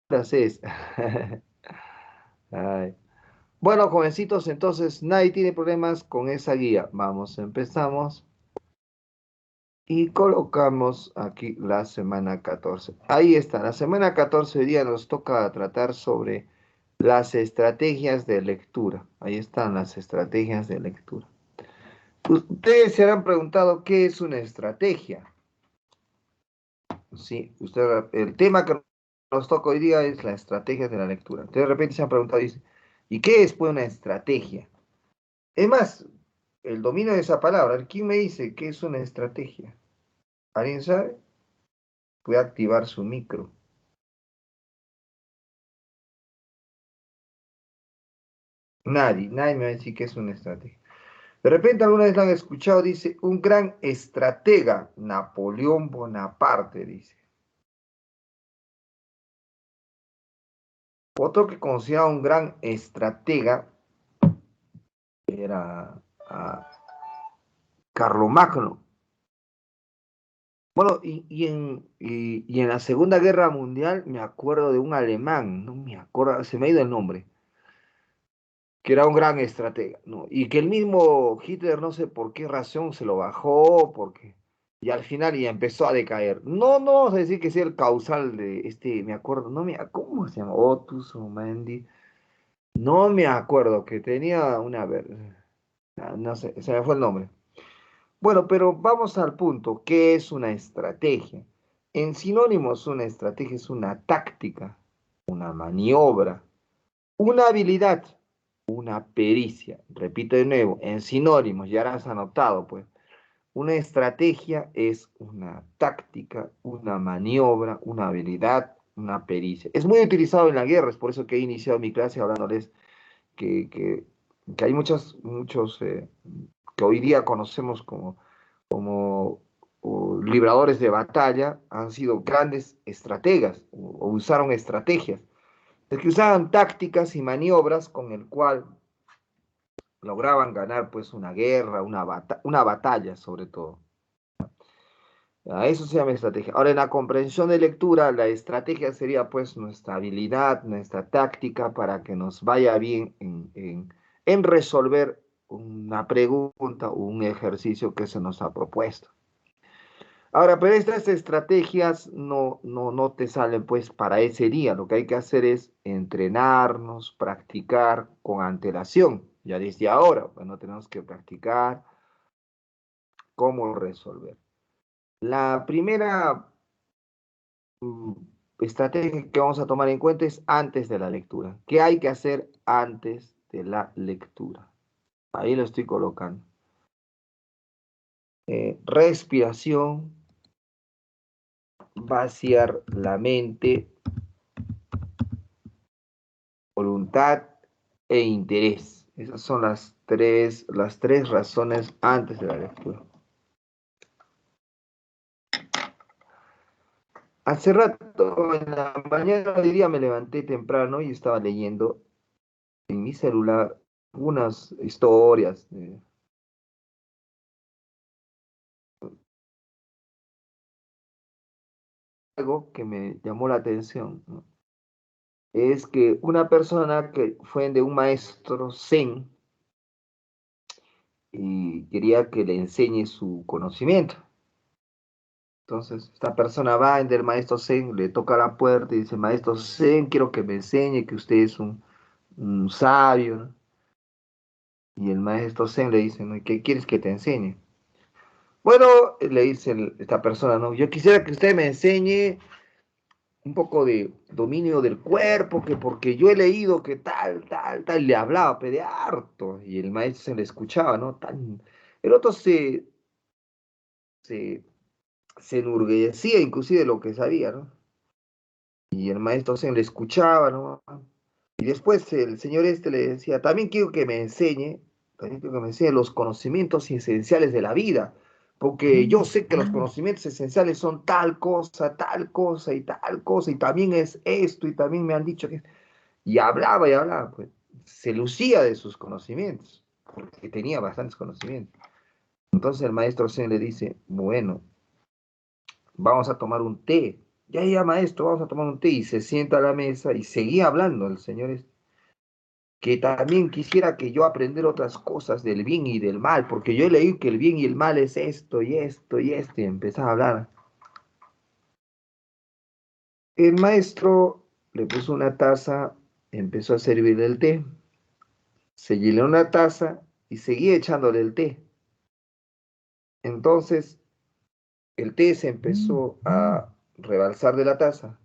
es. Ay. Bueno, jovencitos, entonces nadie tiene problemas con esa guía. Vamos, empezamos y colocamos aquí la semana 14. Ahí está, la semana 14 hoy día nos toca tratar sobre las estrategias de lectura. Ahí están las estrategias de lectura. Ustedes se habrán preguntado qué es una estrategia. Sí, el tema que nos toca hoy día es la estrategia de la lectura. Entonces, de repente se han preguntado, dice, ¿y qué es pues una estrategia? Es más, el dominio de esa palabra, ¿quién me dice qué es una estrategia? ¿Alguien sabe? Puede activar su micro. Nadie me va a decir qué es una estrategia. De repente alguna vez la han escuchado, dice, un gran estratega, Napoleón Bonaparte, dice. Otro que consideraba un gran estratega era Carlomagno. Bueno, y en la Segunda Guerra Mundial me acuerdo de un alemán, no me acuerdo, se me ha ido el nombre, que era un gran estratega, ¿no? Y que el mismo Hitler, no sé por qué razón, se lo bajó, porque, y al final ya empezó a decaer. No, no vamos a decir que sea el causal de este, me acuerdo, no me, ¿cómo se llama? Otus o Mandy, no me acuerdo, que tenía una, no sé, se me fue el nombre. Bueno, pero vamos al punto. ¿Qué es una estrategia? En sinónimos, una estrategia es una táctica, una maniobra, una habilidad, una pericia. Repito de nuevo, en sinónimos, ya has anotado, pues. Una estrategia es una táctica, una maniobra, una habilidad, una pericia. Es muy utilizado en la guerra, es por eso que he iniciado mi clase hablándoles que, que, que hay muchos que hoy día conocemos como libradores de batalla, han sido grandes estrategas o usaron estrategias. Es que usaban tácticas y maniobras con el cual lograban ganar pues una guerra, una batalla sobre todo. A eso se llama estrategia. Ahora, en la comprensión de lectura, la estrategia sería pues nuestra habilidad, nuestra táctica para que nos vaya bien en resolver una pregunta o un ejercicio que se nos ha propuesto. Ahora, pero estas estrategias no te salen pues para ese día. Lo que hay que hacer es entrenarnos, practicar con antelación. Ya desde ahora, bueno, tenemos que practicar cómo resolver. La primera mm, estrategia que vamos a tomar en cuenta es antes de la lectura. ¿Qué hay que hacer antes de la lectura? Ahí lo estoy colocando. Respiración, vaciar la mente, voluntad e interés. Esas son las tres razones antes de la lectura. Hace rato, en la mañana de día me levanté temprano y estaba leyendo en mi celular unas historias. Algo que me llamó la atención, ¿no? Es que una persona que fue de un maestro Zen y quería que le enseñe su conocimiento. Entonces, esta persona va en el maestro Zen, le toca la puerta y dice, maestro Zen, quiero que me enseñe que usted es un sabio, ¿no? Y el maestro Zen le dice, ¿no? ¿Qué quieres que te enseñe? Bueno, le dice esta persona, ¿no? Yo quisiera que usted me enseñe un poco de dominio del cuerpo, que porque yo he leído que tal, le hablaba, pero de harto, y el maestro se le escuchaba, ¿no? El otro se, se enorgullecía inclusive de lo que sabía, ¿no? Y el maestro se le escuchaba, ¿no? Y después el señor este le decía, también quiero que me enseñe los conocimientos esenciales de la vida, porque yo sé que los conocimientos esenciales son tal cosa y tal cosa, y también es esto, y también me han dicho que... y hablaba, pues se lucía de sus conocimientos, porque tenía bastantes conocimientos. Entonces el maestro Zen le dice, bueno, vamos a tomar un té. Ya, ya, maestro, vamos a tomar un té. Y se sienta a la mesa y seguía hablando el señor que también quisiera que yo aprender otras cosas del bien y del mal, porque yo leí que el bien y el mal es esto y esto y esto, y empezaba a hablar. El maestro le puso una taza, empezó a servir el té, se llenó una taza y seguía echándole el té. Entonces el té se empezó a rebalsar de la taza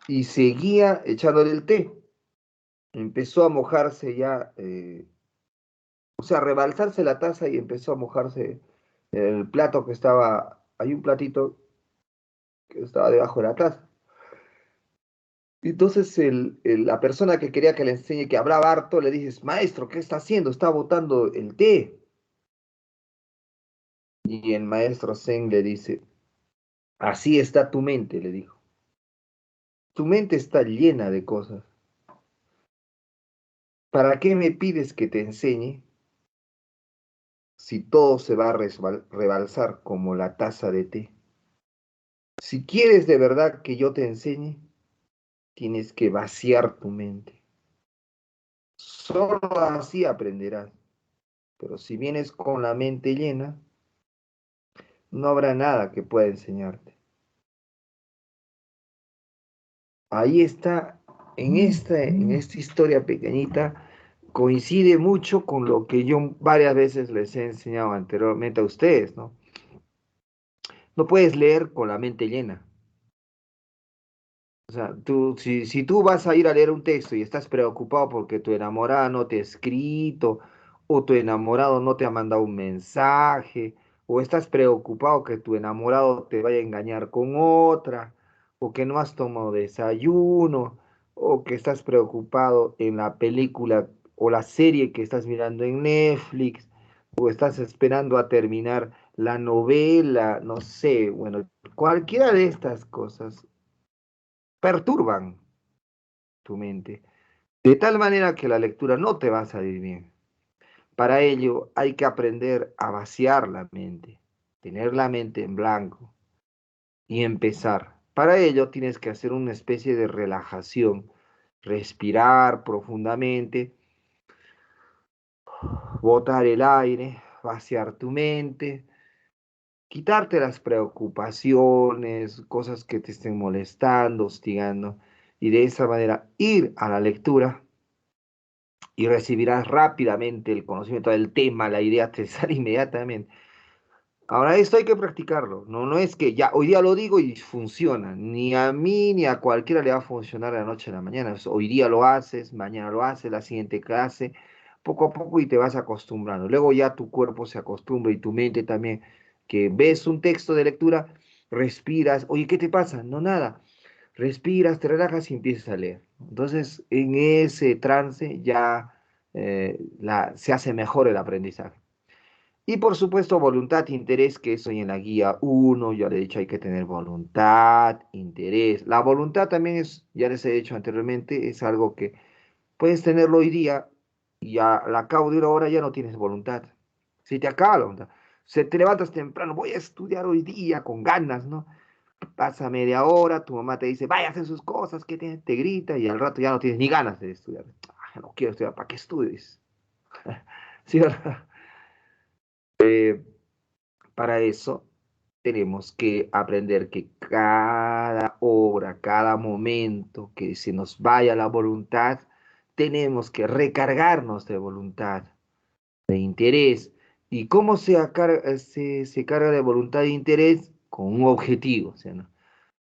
y seguía echándole el té. Empezó a mojarse ya, o sea, a rebalsarse la taza y empezó a mojarse el plato que estaba, hay un platito que estaba debajo de la taza. Entonces la persona que quería que le enseñe, que hablaba harto, le dices, maestro, ¿qué está haciendo? Está botando el té. Y el maestro Zen le dice, así está tu mente, le dijo. Tu mente está llena de cosas. ¿Para qué me pides que te enseñe si todo se va a rebalsar como la taza de té? Si quieres de verdad que yo te enseñe, tienes que vaciar tu mente. Solo así aprenderás. Pero si vienes con la mente llena, no habrá nada que pueda enseñarte. Ahí está, en esta historia pequeñita, coincide mucho con lo que yo varias veces les he enseñado anteriormente a ustedes, ¿no? No puedes leer con la mente llena. O sea, si tú vas a ir a leer un texto y estás preocupado porque tu enamorada no te ha escrito, o tu enamorado no te ha mandado un mensaje, o estás preocupado que tu enamorado te vaya a engañar con otra, o que no has tomado desayuno, o que estás preocupado en la película o la serie que estás mirando en Netflix, o estás esperando a terminar la novela, no sé, bueno, cualquiera de estas cosas perturban tu mente, de tal manera que la lectura no te va a salir bien. Para ello hay que aprender a vaciar la mente, tener la mente en blanco y empezar. Para ello tienes que hacer una especie de relajación, respirar profundamente, botar el aire, vaciar tu mente, quitarte las preocupaciones, cosas que te estén molestando, hostigando, y de esa manera ir a la lectura y recibirás rápidamente el conocimiento del tema, la idea te sale inmediatamente. Ahora, esto hay que practicarlo, no, no es que ya hoy día lo digo y funciona, ni a mí ni a cualquiera le va a funcionar de la noche a la mañana. Hoy día lo haces, mañana lo haces, la siguiente clase, poco a poco y te vas acostumbrando. Luego ya tu cuerpo se acostumbra y tu mente también, que ves un texto de lectura, respiras, oye, ¿qué te pasa? No, nada. Respiras, te relajas y empiezas a leer. Entonces, en ese trance ya se hace mejor el aprendizaje. Y por supuesto, voluntad, interés, que eso en la guía uno ya le he dicho, hay que tener voluntad, interés. La voluntad también es, ya les he dicho anteriormente, es algo que puedes tenerlo hoy día y al cabo de una hora ya no tienes voluntad. Se te acaba la voluntad. Se te levantas temprano, voy a estudiar hoy día con ganas, ¿no? Pasa media hora, tu mamá te dice, vaya a hacer sus cosas, que te grita y al rato ya no tienes ni ganas de estudiar. Ah, no quiero estudiar, ¿para qué estudies? ¿Sí, verdad? Para eso tenemos que aprender que cada hora, cada momento que se nos vaya la voluntad, tenemos que recargarnos de voluntad, de interés. ¿Y cómo se carga de voluntad e interés? Con un objetivo, ¿sí, no?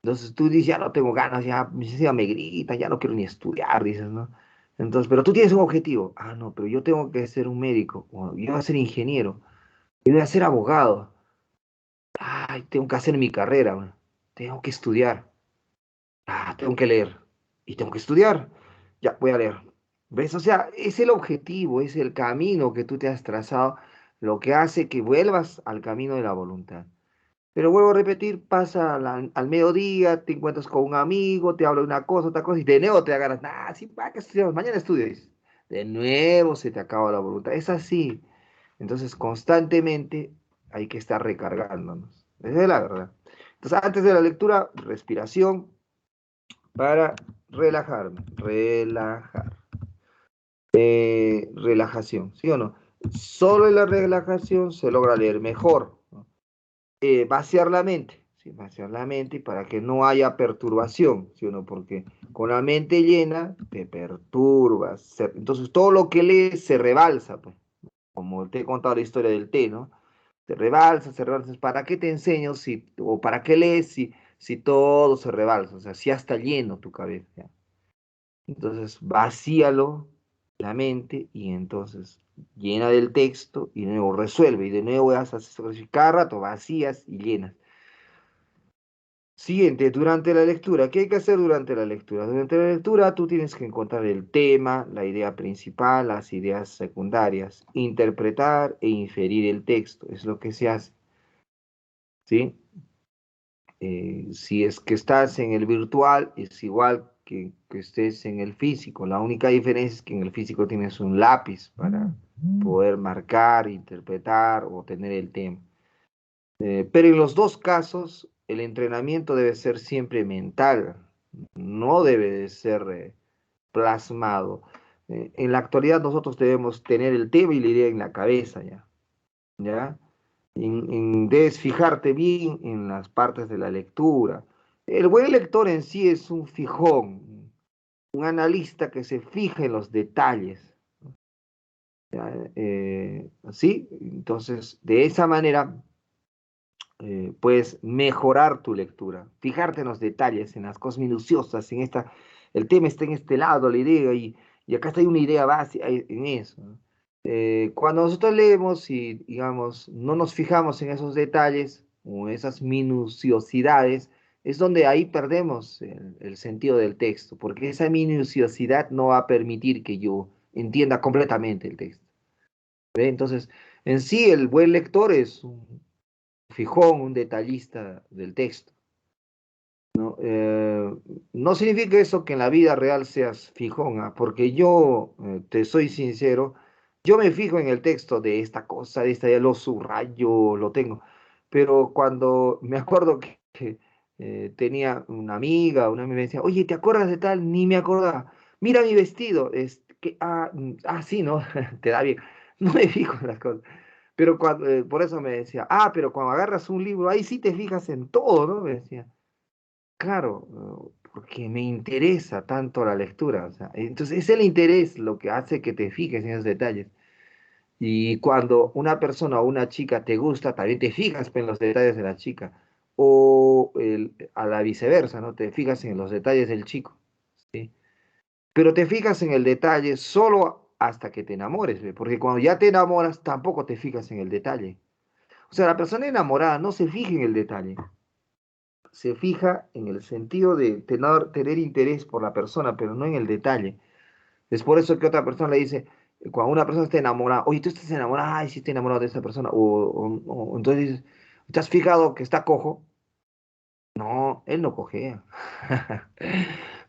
Entonces tú dices, ya no tengo ganas, ya me grita, ya no quiero ni estudiar, dices, ¿no? Entonces, pero tú tienes un objetivo. Ah, no, pero yo tengo que ser un médico, o yo voy a ser ingeniero, yo voy a ser abogado. Ay, tengo que hacer mi carrera, man. Tengo que estudiar. Ah, tengo que leer. Y tengo que estudiar. Ya, voy a leer. ¿Ves? O sea, es el objetivo, es el camino que tú te has trazado, lo que hace que vuelvas al camino de la voluntad. Pero vuelvo a repetir, pasa al mediodía, te encuentras con un amigo, te habla de una cosa, otra cosa, y de nuevo te agarras, ah, sí, para que estudiamos, mañana estudies. De nuevo se te acaba la voluntad. Es así. Entonces, constantemente hay que estar recargándonos. Esa es la verdad. Entonces, antes de la lectura, respiración para relajarme, relajación, ¿sí o no? Solo en la relajación se logra leer mejor, ¿no? Vaciar la mente, ¿sí? Vaciar la mente y para que no haya perturbación, ¿sí o no? Porque con la mente llena te perturbas, entonces todo lo que lees se rebalsa, pues, como te he contado la historia del té, ¿no? Se rebalsa, ¿para qué te enseño o para qué lees si todo se rebalsa? O sea, si ya está lleno tu cabeza, ¿ya? Entonces, vacíalo la mente y entonces llena del texto y de nuevo resuelve y de nuevo haces cada rato vacías y llenas. Siguiente, durante la lectura. ¿Qué hay que hacer durante la lectura? Durante la lectura tú tienes que encontrar el tema, la idea principal, las ideas secundarias, interpretar e inferir el texto. Es lo que se hace, ¿sí? Si es que estás en el virtual, es igual que estés en el físico. La única diferencia es que en el físico tienes un lápiz para poder marcar, interpretar o tener el tema. Pero en los dos casos, el entrenamiento debe ser siempre mental, no debe de ser plasmado. En la actualidad nosotros debemos tener el tema y la idea en la cabeza ya, ¿ya? Debes fijarte bien en las partes de la lectura. El buen lector en sí es un fijón, un analista que se fija en los detalles. ¿Sí? Entonces, de esa manera puedes mejorar tu lectura, fijarte en los detalles, en las cosas minuciosas, el tema está en este lado, la idea, y acá está hay una idea básica en eso, ¿no? Cuando nosotros leemos y, digamos, no nos fijamos en esos detalles o en esas minuciosidades, es donde ahí perdemos el sentido del texto, porque esa minuciosidad no va a permitir que yo entienda completamente el texto. ¿Ve? Entonces, en sí, el buen lector es un fijón, un detallista del texto, ¿no? No significa eso que en la vida real seas fijón, ¿ah? Porque yo, te soy sincero, yo me fijo en el texto de esta cosa, de esta, ya lo subrayo, lo tengo, pero cuando me acuerdo que tenía una amiga me decía, oye, ¿te acuerdas de tal? Ni me acordaba. Mira mi vestido, sí, ¿no? Te da bien. No me fijo en las cosas. Pero por eso me decía, pero cuando agarras un libro, ahí sí te fijas en todo, ¿no? Me decía, claro, porque me interesa tanto la lectura. O sea, entonces es el interés lo que hace que te fijes en esos detalles. Y cuando una persona o una chica te gusta, también te fijas en los detalles de la chica. O a la viceversa, ¿no? Te fijas en los detalles del chico, ¿sí? Pero te fijas en el detalle solo hasta que te enamores, ¿ve? Porque cuando ya te enamoras, tampoco te fijas en el detalle. O sea, la persona enamorada no se fija en el detalle, se fija en el sentido de tener interés por la persona, pero no en el detalle. Es por eso que otra persona le dice, cuando una persona está enamorada, oye, tú estás enamorada, ay, sí estoy enamorado de esa persona, o entonces dices, ¿te has fijado que está cojo? No, él no cojea.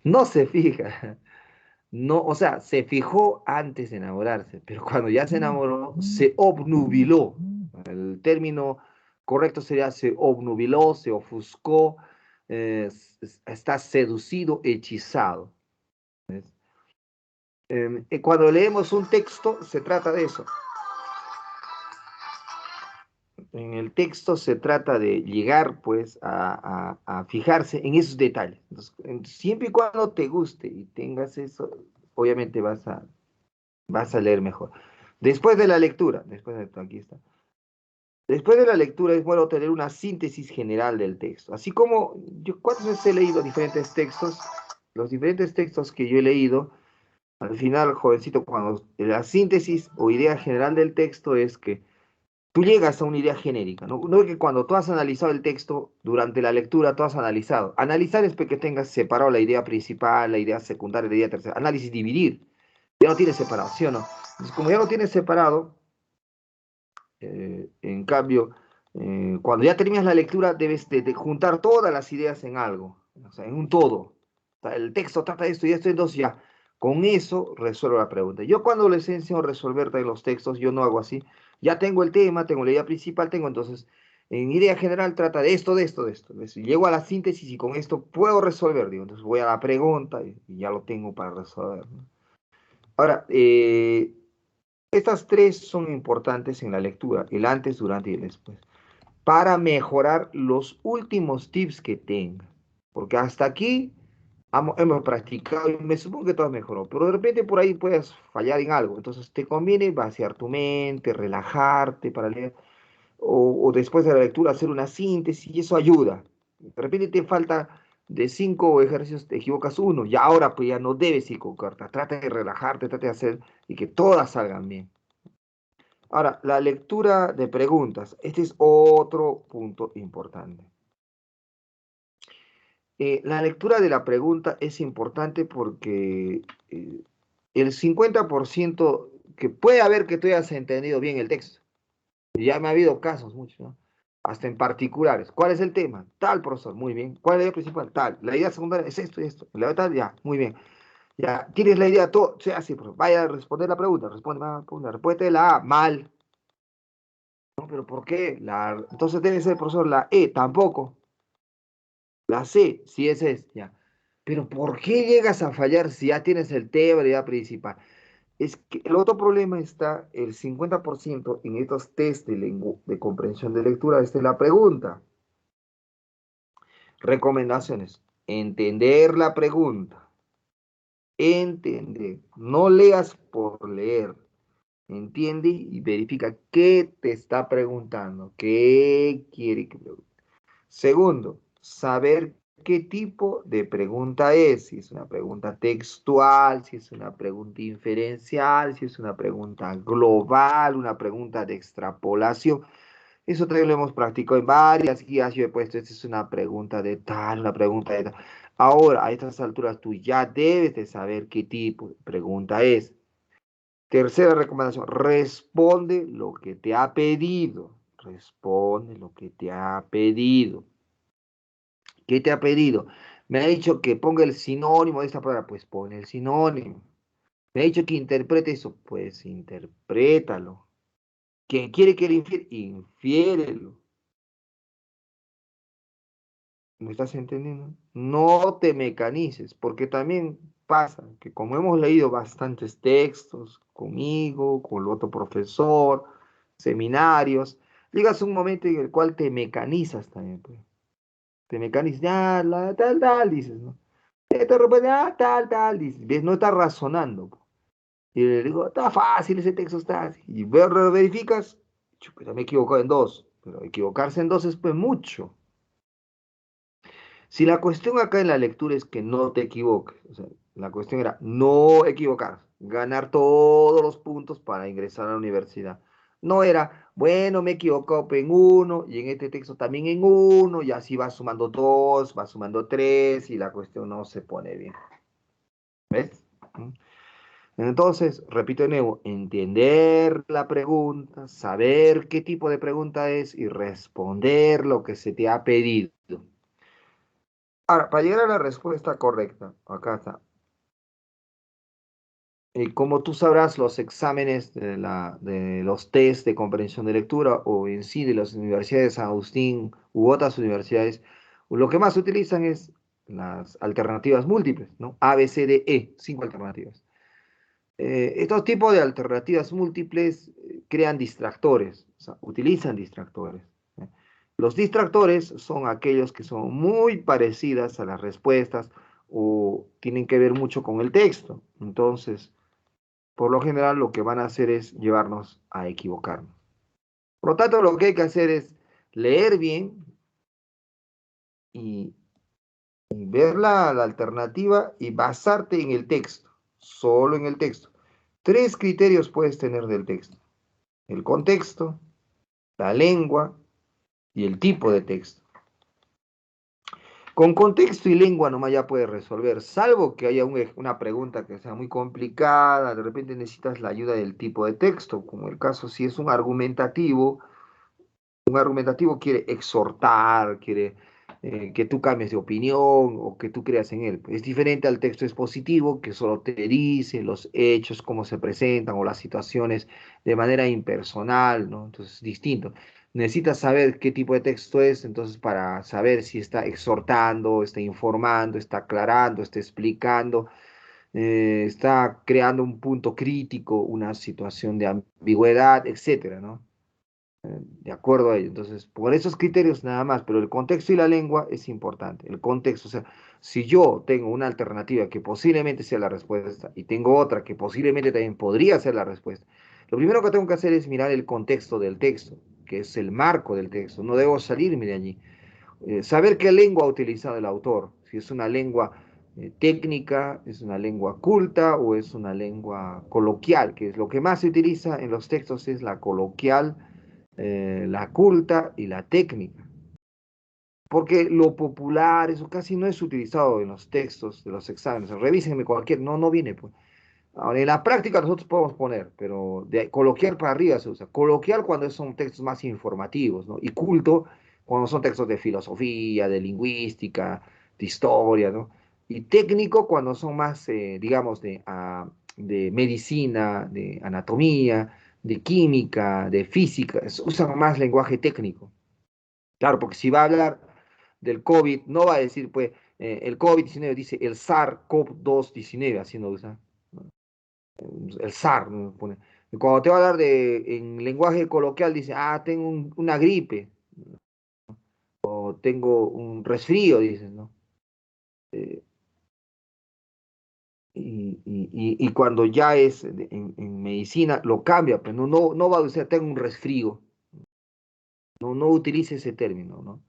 No se fija. No, o sea, se fijó antes de enamorarse, pero cuando ya se enamoró, se obnubiló. El término correcto sería se obnubiló, se ofuscó, está seducido, hechizado. Cuando leemos un texto, se trata de eso. En el texto se trata de llegar, pues, a fijarse en esos detalles. Entonces, siempre y cuando te guste y tengas eso, obviamente vas a leer mejor. Aquí está. Después de la lectura es bueno tener una síntesis general del texto. Así como yo cuántas veces he leído diferentes textos, los diferentes textos que yo he leído, al final, jovencito, cuando la síntesis o idea general del texto es que tú llegas a una idea genérica, ¿no? No es que cuando tú has analizado el texto, durante la lectura tú has analizado. Analizar es que tengas separado la idea principal, la idea secundaria, la idea tercera. Análisis, dividir. Ya no tienes separado, ¿sí o no? Entonces, como ya no tienes separado, en cambio, cuando ya terminas la lectura, debes de juntar todas las ideas en algo, o sea, en un todo. O sea, el texto trata de esto y esto, entonces ya, con eso resuelvo la pregunta. Yo cuando les enseño a resolver los textos, yo no hago así. Ya tengo el tema, tengo la idea principal, tengo entonces, En idea general trata de esto, de esto, de esto. ¿Ves? Y llego a la síntesis y con esto puedo resolver, digo. Entonces voy a la pregunta y ya lo tengo para resolver, ¿no? Ahora, estas tres son importantes en la lectura, el antes, durante y el después, para mejorar los últimos tips que tenga. Porque hasta aquí hemos practicado y me supongo que todo mejoró, pero de repente por ahí puedes fallar en algo. Entonces te conviene vaciar tu mente, relajarte para leer, o después de la lectura hacer una síntesis y eso ayuda. De repente te falta de 5 ejercicios, te equivocas uno, y ahora pues ya no debes equivocarte. Trata de relajarte, trata de hacer y que todas salgan bien. Ahora, la lectura de preguntas. Este es otro punto importante. La lectura de la pregunta es importante porque el 50% que puede haber que tú hayas entendido bien el texto. Y ya me ha habido casos muchos, ¿no? Hasta en particulares. ¿Cuál es el tema? Tal, profesor, muy bien. ¿Cuál es la idea principal? Tal. La idea secundaria es esto y esto. La idea tal, ya, muy bien. Ya, tienes la idea, todo, sea así, profesor. Vaya a responder la pregunta. Responde, la respuesta es la A, mal. No, pero ¿por qué? Entonces debe ser, profesor, la E, tampoco. La C, sí es, ya. Pero ¿por qué llegas a fallar si ya tienes el tema, la idea principal? Es que el otro problema está el 50% en estos test de comprensión de lectura. Esta es la pregunta. Recomendaciones. Entender la pregunta. Entender. No leas por leer. Entiende y verifica qué te está preguntando. ¿Qué quiere que pregunte? Segundo, saber qué tipo de pregunta es, si es una pregunta textual, si es una pregunta inferencial, si es una pregunta global, una pregunta de extrapolación. Eso también lo hemos practicado en varias guías. Yo he puesto, esta es una pregunta de tal, una pregunta de tal. Ahora, a estas alturas, tú ya debes de saber qué tipo de pregunta es. Tercera recomendación, responde lo que te ha pedido. Responde lo que te ha pedido. ¿Qué te ha pedido? Me ha dicho que ponga el sinónimo de esta palabra, pues pone el sinónimo. Me ha dicho que interprete eso, pues interprétalo. ¿Que quiere que le infiere? Infiérelo. ¿Me estás entendiendo? No te mecanices, porque también pasa que como hemos leído bastantes textos conmigo, con el otro profesor, seminarios, llegas a un momento en el cual te mecanizas también, pues. Te mecanizas, ya, tal, tal, dices, ¿no? Te responde, tal, tal, dices, ¿ves? No estás razonando, po. Y le digo, está fácil, ese texto está así. Y verificas, pero me he equivocado en dos, pero equivocarse en dos es pues mucho. Si la cuestión acá en la lectura es que no te equivoques, o sea, la cuestión era no equivocar, ganar todos los puntos para ingresar a la universidad. No era, bueno, me equivoco en uno y en este texto también en uno, y así va sumando dos, va sumando tres y la cuestión no se pone bien. ¿Ves? ¿Mm? Entonces, repito de nuevo, entender la pregunta, saber qué tipo de pregunta es y responder lo que se te ha pedido. Ahora, para llegar a la respuesta correcta, acá está. Como tú sabrás, los exámenes de los test de comprensión de lectura o en sí de las universidades de San Agustín u otras universidades, lo que más utilizan es las alternativas múltiples, ¿no? A, B, C, D, E, 5 alternativas. Estos tipos de alternativas múltiples crean distractores, o sea, utilizan distractores. ¿Eh? Los distractores son aquellos que son muy parecidas a las respuestas o tienen que ver mucho con el texto. Entonces, por lo general, lo que van a hacer es llevarnos a equivocarnos. Por lo tanto, lo que hay que hacer es leer bien y, y ver la alternativa y basarte en el texto, solo en el texto. 3 criterios puedes tener del texto: el contexto, la lengua y el tipo de texto. Con contexto y lengua nomás ya puedes resolver, salvo que haya una pregunta que sea muy complicada, de repente necesitas la ayuda del tipo de texto, como el caso si es un argumentativo quiere exhortar, quiere que tú cambies de opinión o que tú creas en él. Es diferente al texto expositivo que solo te dice los hechos, cómo se presentan o las situaciones de manera impersonal, ¿no? Entonces es distinto. Necesitas saber qué tipo de texto es, entonces para saber si está exhortando, está informando, está aclarando, está explicando, está creando un punto crítico, una situación de ambigüedad, etcétera, ¿no? De acuerdo a ello. Entonces, por esos criterios nada más, pero el contexto y la lengua es importante. El contexto, o sea, si yo tengo una alternativa que posiblemente sea la respuesta y tengo otra que posiblemente también podría ser la respuesta, lo primero que tengo que hacer es mirar el contexto del texto, que es el marco del texto. No debo salirme de allí. Saber qué lengua ha utilizado el autor, si es una lengua técnica, es una lengua culta o es una lengua coloquial, que es lo que más se utiliza en los textos, es la coloquial, la culta y la técnica. Porque lo popular, eso casi no es utilizado en los textos de los exámenes. Revísenme cualquier, no, no viene, pues. Ahora, en la práctica nosotros podemos poner, pero de coloquial para arriba se usa. Coloquial cuando son textos más informativos, ¿no? Y culto cuando son textos de filosofía, de lingüística, de historia, ¿no? Y técnico cuando son más, digamos, de medicina, de anatomía, de química, de física. Usan más lenguaje técnico. Claro, porque si va a hablar del COVID, no va a decir, pues, el COVID-19, dice el SARS-CoV-2-19, así no usa, ¿no? El SAR, ¿no? Pone. Y cuando te va a hablar en lenguaje coloquial, dice, tengo una gripe, o tengo un resfrío, dices, ¿no? Eh, y cuando ya es en medicina, lo cambia, pero no va a decir, tengo un resfrío, no utilice ese término, ¿no?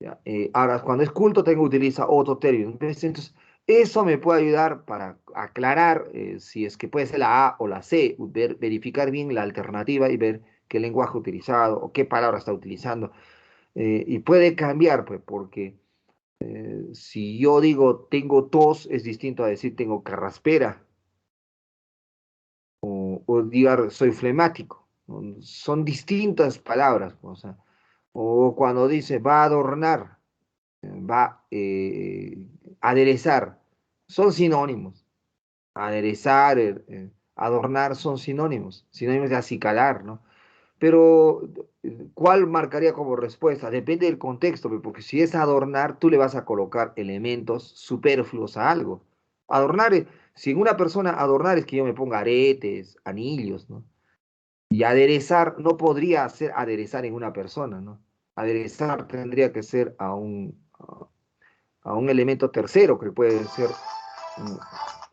¿Ya? Ahora, cuando es culto, tengo que utilizar otro término. Entonces, eso me puede ayudar para aclarar si es que puede ser la A o la C, verificar bien la alternativa y ver qué lenguaje utilizado o qué palabra está utilizando. Y puede cambiar, pues, porque si yo digo tengo tos, es distinto a decir tengo carraspera o diga soy flemático, ¿no? Son distintas palabras, o sea, o cuando dice va a adornar, va aderezar, son sinónimos. Aderezar, adornar son sinónimos, sinónimos de acicalar, ¿no? Pero, ¿cuál marcaría como respuesta? Depende del contexto, porque si es adornar, tú le vas a colocar elementos superfluos a algo. Adornar, si en una persona adornar es que yo me ponga aretes, anillos, ¿no? Y aderezar no podría ser aderezar en una persona, ¿no? Aderezar tendría que ser a un elemento tercero, que puede ser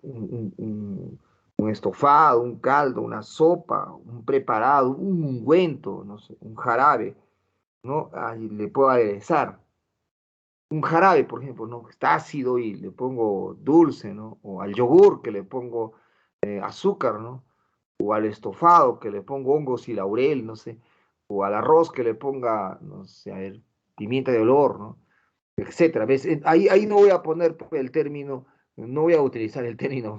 un, un estofado, un caldo, una sopa, un preparado, un ungüento, no sé, un jarabe, ¿no? Ahí le puedo aderezar. Un jarabe, por ejemplo, ¿no? Está ácido y le pongo dulce, ¿no? O al yogur que le pongo azúcar, ¿no? O al estofado que le pongo hongos y laurel, no sé. O al arroz que le ponga, no sé, a ver, pimienta de olor, ¿no? Etcétera. ¿Ves? Ahí no voy a poner el término, no voy a utilizar el término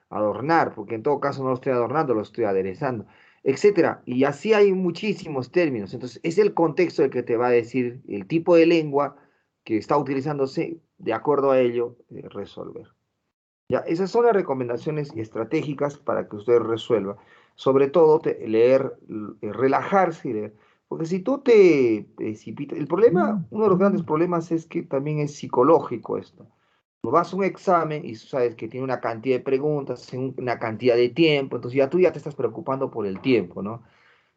adornar, porque en todo caso no lo estoy adornando, lo estoy aderezando, etcétera. Y así hay muchísimos términos. Entonces, es el contexto el que te va a decir el tipo de lengua que está utilizándose, de acuerdo a ello, resolver. Ya, esas son las recomendaciones estratégicas para que usted resuelva. Sobre todo, leer, relajarse y leer. Porque si tú te precipitas, el problema, uno de los grandes problemas es que también es psicológico esto. No vas a un examen y sabes que tiene una cantidad de preguntas, una cantidad de tiempo, entonces ya tú ya te estás preocupando por el tiempo, ¿no?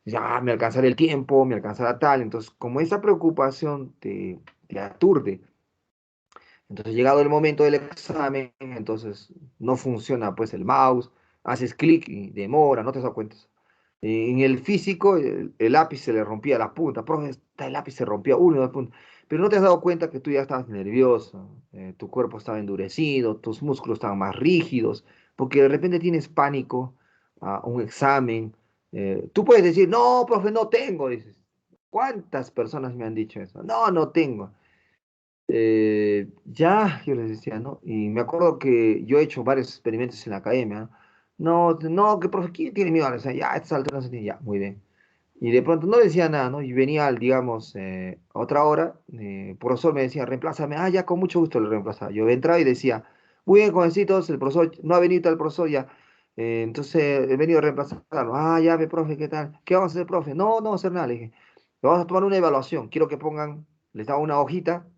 Ya, me alcanzará el tiempo, me alcanzará tal. Entonces, como esa preocupación te aturde, entonces, llegado el momento del examen, entonces no funciona pues el mouse, haces clic y demora, no te das cuenta. En el físico, el lápiz se le rompía la punta, profe, el lápiz se rompía uno de punta, pero no te has dado cuenta que tú ya estabas nervioso, tu cuerpo estaba endurecido, tus músculos estaban más rígidos, porque de repente tienes pánico a un examen. Tú puedes decir, no, profe, no tengo, dices. ¿Cuántas personas me han dicho eso? No, no tengo. Ya, yo les decía, ¿no? Y me acuerdo que yo he hecho varios experimentos en la academia, ¿no? No, no, que profe, ¿quién tiene miedo? O sea, ya, a estas alturas no se tiene, ya, muy bien. Y de pronto no decía nada, ¿no? Y venía, digamos, a otra hora, el profesor me decía, reemplázame. Ah, ya, con mucho gusto le reemplazaba. Yo entraba y decía, muy bien, jovencitos, el profesor, no ha venido el profesor ya. Entonces he venido a reemplazarlo. Ah, ya ve, profe, ¿qué tal? ¿Qué vamos a hacer, profe? No, no vamos a hacer nada, le dije. Vamos a tomar una evaluación. Quiero que pongan, les daba una hojita,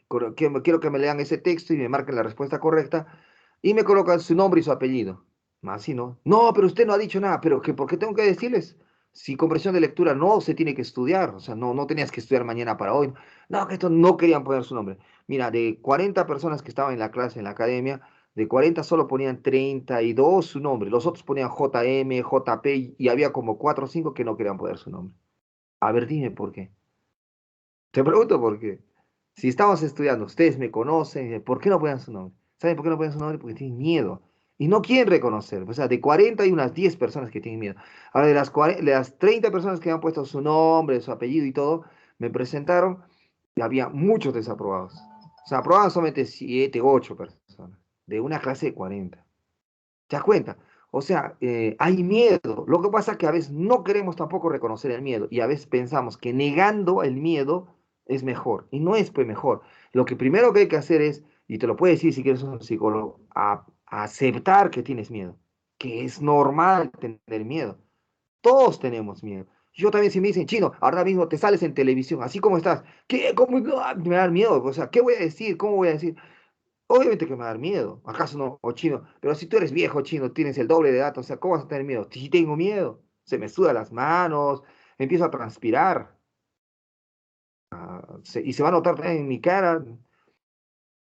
quiero que me lean ese texto y me marquen la respuesta correcta y me colocan su nombre y su apellido. Así no. No, pero usted no ha dicho nada, pero ¿por qué tengo que decirles? Si comprensión de lectura no se tiene que estudiar, o sea, no, no tenías que estudiar mañana para hoy. No, que esto no querían poner su nombre. Mira, de 40 personas que estaban en la clase, en la academia, de 40 solo ponían 32 su nombre. Los otros ponían JM, JP y había como 4 o 5 que no querían poner su nombre. A ver, dime por qué. Te pregunto por qué. Si estamos estudiando, ustedes me conocen, ¿por qué no ponen su nombre? ¿Saben por qué no ponen su nombre? Porque tienen miedo. Y no quieren reconocer. O sea, de 40 hay unas 10 personas que tienen miedo. Ahora, de las 30 personas que han puesto su nombre, su apellido y todo, me presentaron y había muchos desaprobados. O sea, aprobaban solamente 7, 8 personas. De una clase de 40. ¿Te das cuenta? O sea, hay miedo. Lo que pasa es que a veces no queremos tampoco reconocer el miedo y a veces pensamos que negando el miedo es mejor. Y no es pues mejor. Lo que primero que hay que hacer es, y te lo puede decir si quieres un psicólogo, a aceptar que tienes miedo, que es normal tener miedo. Todos tenemos miedo. Yo también si me dicen, chino, ahora mismo te sales en televisión, así como estás, ¿qué? ¿Cómo? Ah, me da miedo. O sea, ¿qué voy a decir? ¿Cómo voy a decir? Obviamente que me va a dar miedo. ¿Acaso no? O chino. Pero si tú eres viejo chino, tienes el doble de edad, o sea, ¿cómo vas a tener miedo? Sí tengo miedo. Se me sudan las manos, empiezo a transpirar. Y se va a notar también en mi cara.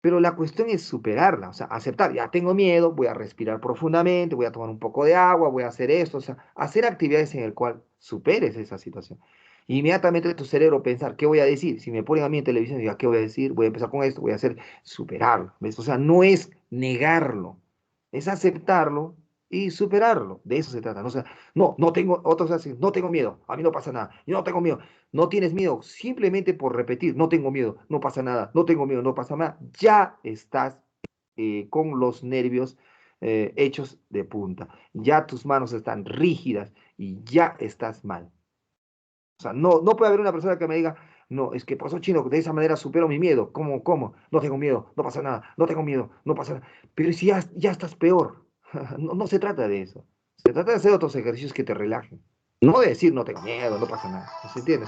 Pero la cuestión es superarla, o sea, aceptar, ya tengo miedo, voy a respirar profundamente, voy a tomar un poco de agua, voy a hacer esto, o sea, hacer actividades en el cual superes esa situación. Inmediatamente tu cerebro pensar, ¿qué voy a decir? Si me ponen a mí en televisión, diga, ¿qué voy a decir? Voy a empezar con esto, voy a hacer superarlo, ¿ves? O sea, no es negarlo, es aceptarlo y superarlo. De eso se trata. ¿No? O sea, no, no tengo, otros hacen, no tengo miedo, a mí no pasa nada, yo no tengo miedo. No tienes miedo, simplemente por repetir, no tengo miedo, no pasa nada, no tengo miedo, no pasa nada, ya estás con los nervios hechos de punta, ya tus manos están rígidas y ya estás mal. O sea, no, no puede haber una persona que me diga, no, es que pasó chino, de esa manera supero mi miedo. ¿Cómo, cómo? No tengo miedo, no pasa nada, no tengo miedo, no pasa nada. Pero si ya, ya estás peor, no, no se trata de eso. Se trata de hacer otros ejercicios que te relajen. No de decir, no tengo miedo, no pasa nada. ¿Se entiende?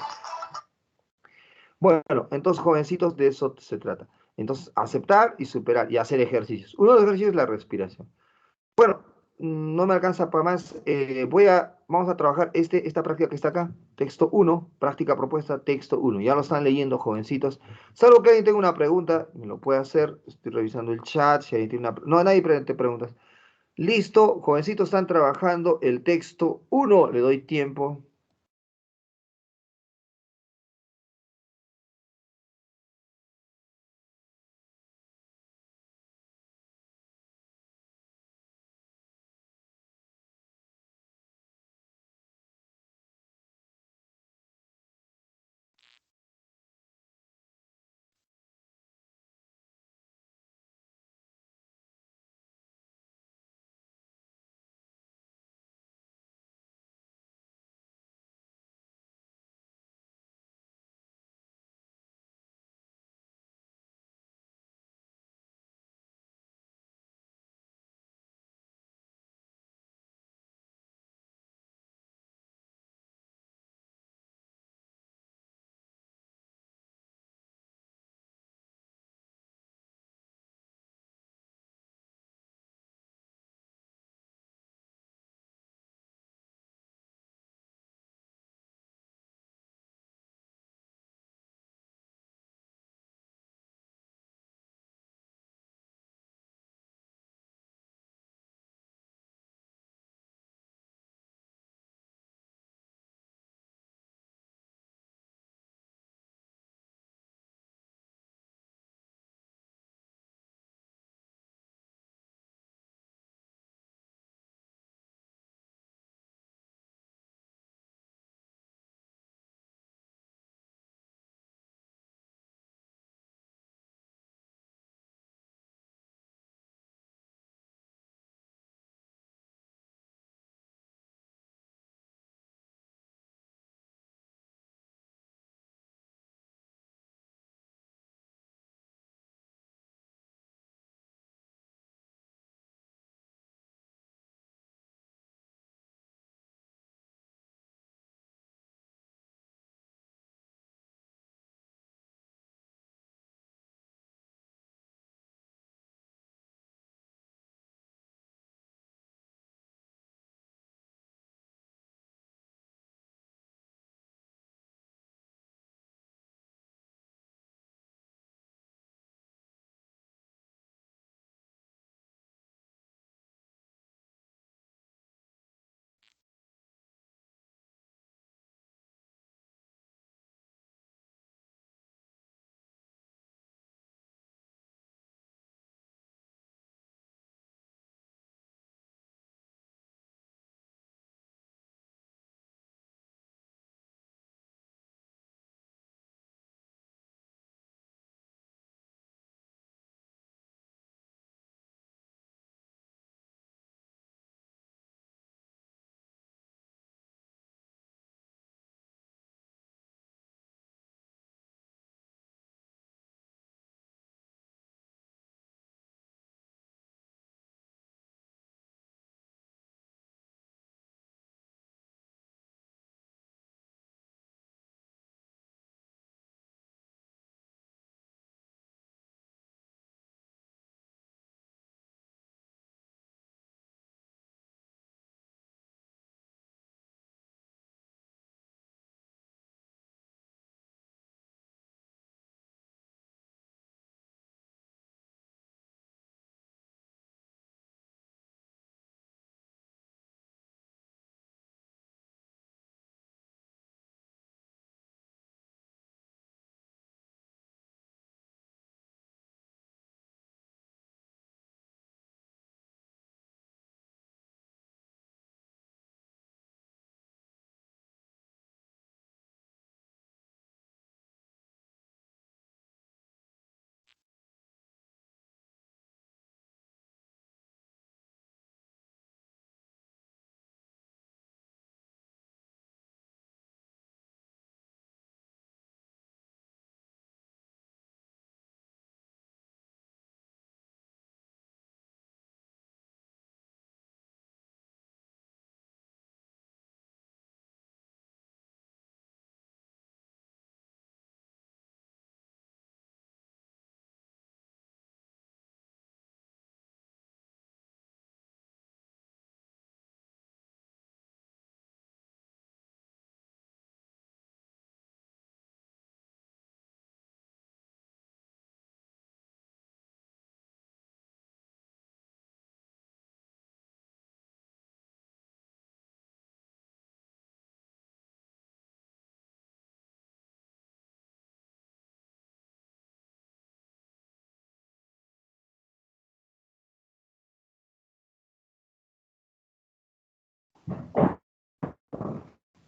Bueno, entonces, jovencitos, de eso se trata. Entonces, aceptar y superar y hacer ejercicios. Uno de los ejercicios es la respiración. Bueno, no me alcanza para más. Vamos a trabajar esta práctica que está acá. Texto uno, práctica propuesta, texto uno. Ya lo están leyendo, jovencitos. Salvo que alguien tenga una pregunta, me lo puede hacer. Estoy revisando el chat. Si alguien tiene una... No, nadie te preguntas. Listo, jovencitos, están trabajando el texto uno. Le doy tiempo.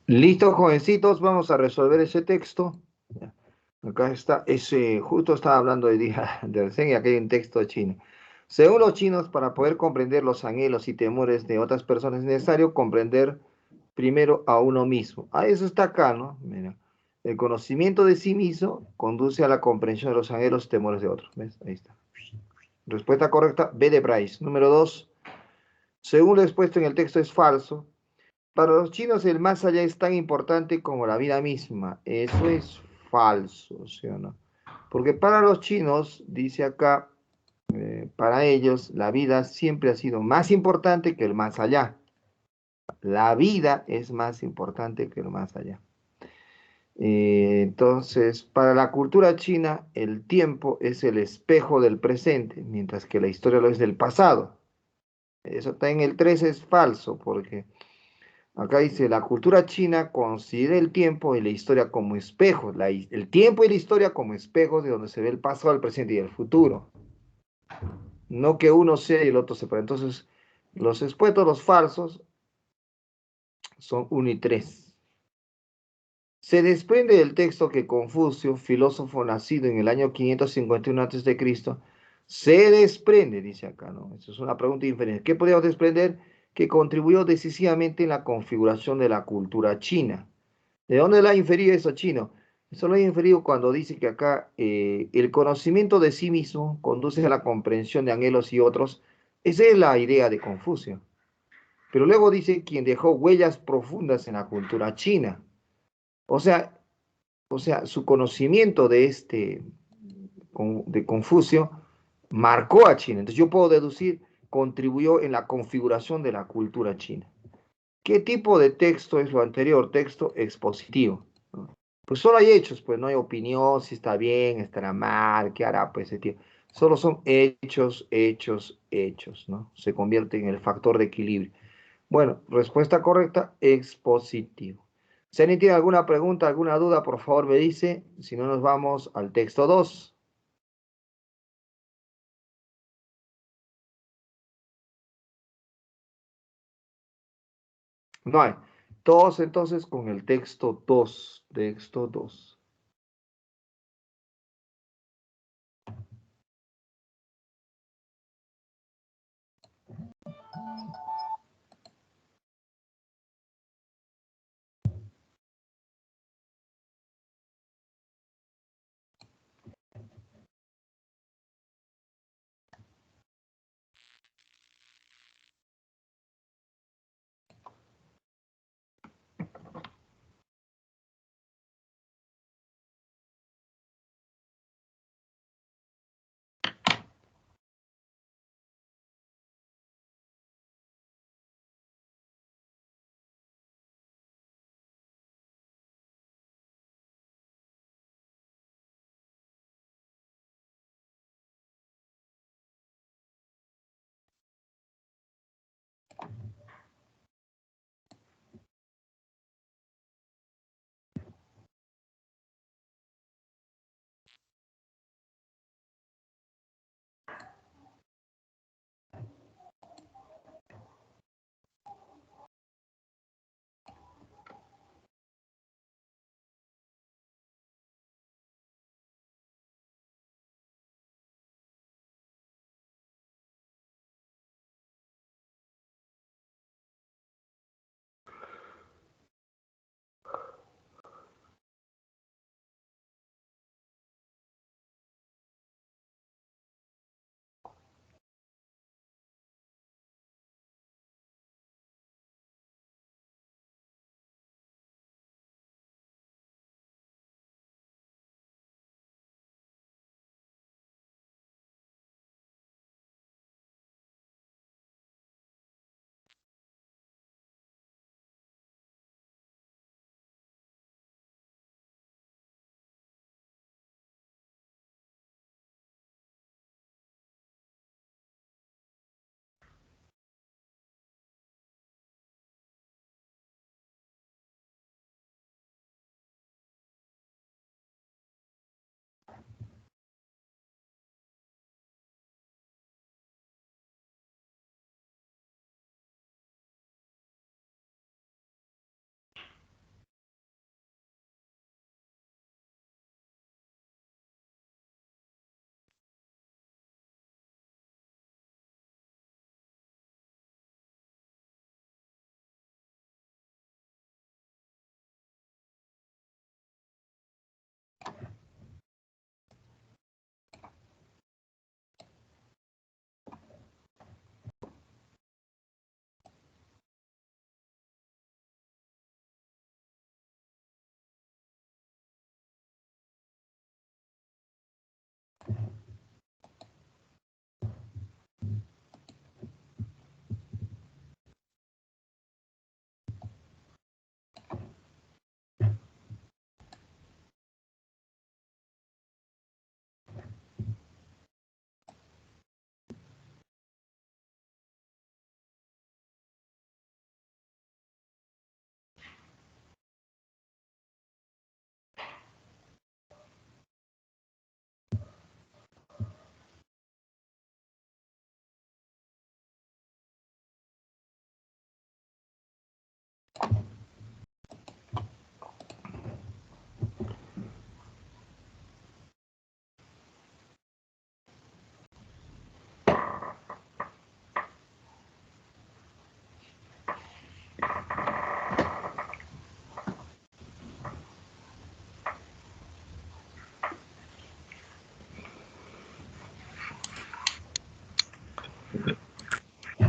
Listo, jovencitos, vamos a resolver ese texto. Acá está, ese, justo estaba hablando de día de recién y aquí hay un texto chino. Según los chinos, para poder comprender los anhelos y temores de otras personas es necesario comprender primero a uno mismo. Ah, eso está acá, ¿no? Mira, el conocimiento de sí mismo conduce a la comprensión de los anhelos y temores de otros. ¿Ves? Ahí está. Respuesta correcta, B de Bryce. Número 2. Según lo expuesto en el texto es falso. Para los chinos el más allá es tan importante como la vida misma. Eso es falso, ¿sí o no? Porque para los chinos, dice acá, para ellos la vida siempre ha sido más importante que el más allá. La vida es más importante que el más allá. Entonces, para la cultura china, el tiempo es el espejo del presente, mientras que la historia lo es del pasado. Eso está en el 3 es falso, porque acá dice, la cultura china considera el tiempo y la historia como espejos, el tiempo y la historia como espejos de donde se ve el pasado, el presente y el futuro. No que uno sea y el otro sepa. Entonces, los expuestos, los falsos, son 1 y 3. Se desprende del texto que Confucio, filósofo nacido en el año 551 a.C., se desprende, dice acá, ¿no? Eso es una pregunta diferente. ¿Qué podríamos desprender? Que contribuyó decisivamente en la configuración de la cultura china. ¿De dónde la ha inferido eso chino? Eso lo he inferido cuando dice que acá el conocimiento de sí mismo conduce a la comprensión de anhelos y otros. Esa es la idea de Confucio. Pero luego dice quien dejó huellas profundas en la cultura china. O sea, su conocimiento de de Confucio marcó a China. Entonces yo puedo deducir, contribuyó en la configuración de la cultura china. ¿Qué tipo de texto es lo anterior? Texto expositivo, ¿no? Pues solo hay hechos, pues no hay opinión, si está bien, estará mal, qué hará pues ese tío. Solo son hechos, hechos, hechos, ¿no? Se convierte en el factor de equilibrio. Bueno, respuesta correcta, expositivo. Si alguien tiene alguna pregunta, alguna duda, por favor me dice. Si no, nos vamos al texto 2. No hay. Todos entonces con el texto 2. Texto 2.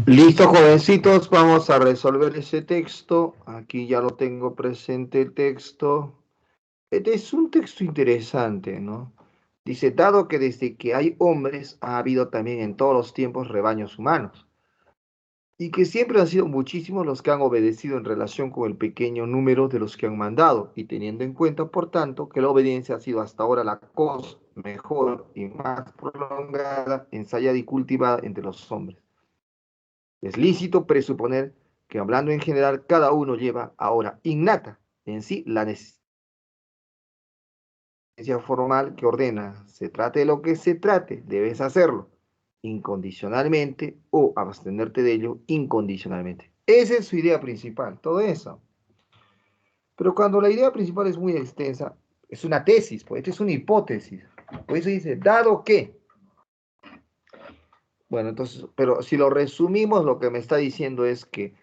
Listo, jovencitos, vamos a resolver ese texto. Aquí ya lo tengo presente el texto. Este es un texto interesante, ¿no? Dice, dado que desde que hay hombres ha habido también en todos los tiempos rebaños humanos, y que siempre han sido muchísimos los que han obedecido en relación con el pequeño número de los que han mandado, y teniendo en cuenta, por tanto, que la obediencia ha sido hasta ahora la cosa mejor y más prolongada, ensayada y cultivada entre los hombres. Es lícito presuponer que, hablando en general, cada uno lleva ahora innata en sí la necesidad formal que ordena, se trate de lo que se trate, debes hacerlo incondicionalmente o abstenerte de ello incondicionalmente. Esa es su idea principal, todo eso. Pero cuando la idea principal es muy extensa, es una tesis, pues esta es una hipótesis. Por eso dice, dado que. Bueno, entonces, pero si lo resumimos, lo que me está diciendo es que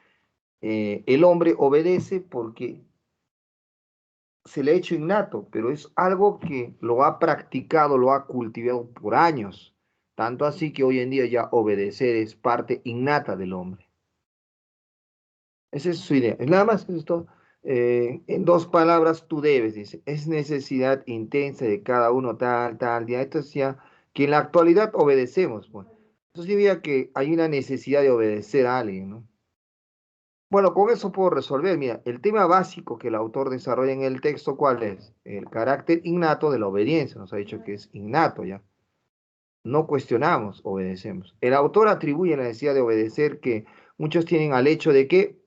el hombre obedece porque se le ha hecho innato, pero es algo que lo ha practicado, lo ha cultivado por años. Tanto así que hoy en día ya obedecer es parte innata del hombre. Esa es su idea. Nada más esto. En dos palabras, tú debes, dice. Es necesidad intensa de cada uno tal día. Esto decía que en la actualidad obedecemos. Pues. Eso significa que hay una necesidad de obedecer a alguien, ¿no? Bueno, con eso puedo resolver. Mira, el tema básico que el autor desarrolla en el texto, ¿cuál es? El carácter innato de la obediencia. Nos ha dicho que es innato ya. No cuestionamos, obedecemos. El autor atribuye la necesidad de obedecer que muchos tienen al hecho de que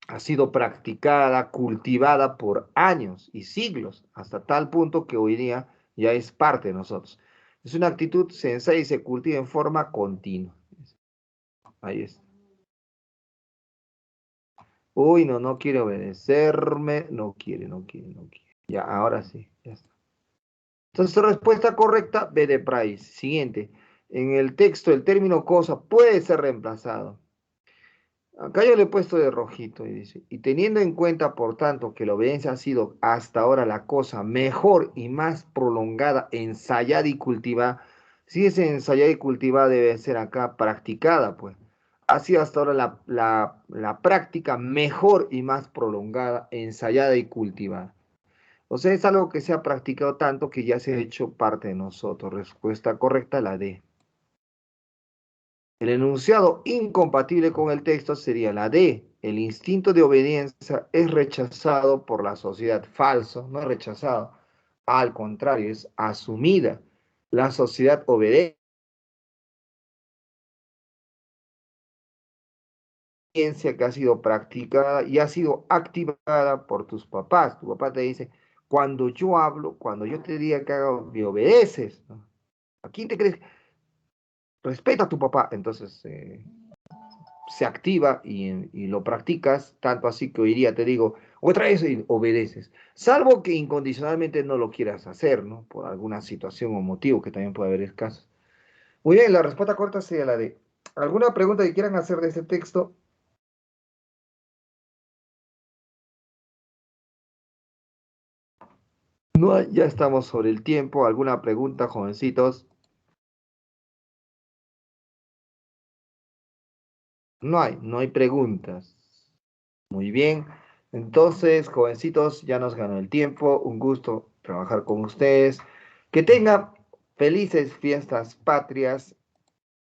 ha sido practicada, cultivada por años y siglos, hasta tal punto que hoy día ya es parte de nosotros. Es una actitud sensata y se cultiva en forma continua. Ahí está. Uy, no, no quiere obedecerme, no quiere. Ya, ahora sí, ya está. Entonces, respuesta correcta, B de Price. Siguiente. En el texto, el término cosa puede ser reemplazado. Acá yo le he puesto de rojito y dice, y teniendo en cuenta, por tanto, que la obediencia ha sido hasta ahora la cosa mejor y más prolongada, ensayada y cultivada, si es ensayada y cultivada debe ser acá practicada, pues. Ha sido hasta ahora la práctica mejor y más prolongada, ensayada y cultivada. O sea, es algo que se ha practicado tanto que ya se ha hecho parte de nosotros. Respuesta correcta, la D. El enunciado incompatible con el texto sería la D. El instinto de obediencia es rechazado por la sociedad. Falso, no es rechazado. Al contrario, es asumida. La sociedad obedece que ha sido practicada y ha sido activada por tus papás. Tu papá te dice, cuando yo hablo, cuando yo te diga que haga, me obedeces. ¿No? ¿A quién te crees? Respeta a tu papá. Entonces, se activa y lo practicas, tanto así que hoy día te digo, otra vez y obedeces, salvo que incondicionalmente no lo quieras hacer, ¿no? Por alguna situación o motivo que también puede haber casos. Muy bien, la respuesta corta sería la de, ¿alguna pregunta que quieran hacer de este texto? No hay, ya estamos sobre el tiempo, ¿alguna pregunta, jovencitos? No hay preguntas. Muy bien. Entonces, jovencitos, ya nos ganó el tiempo. Un gusto trabajar con ustedes. Que tengan felices fiestas patrias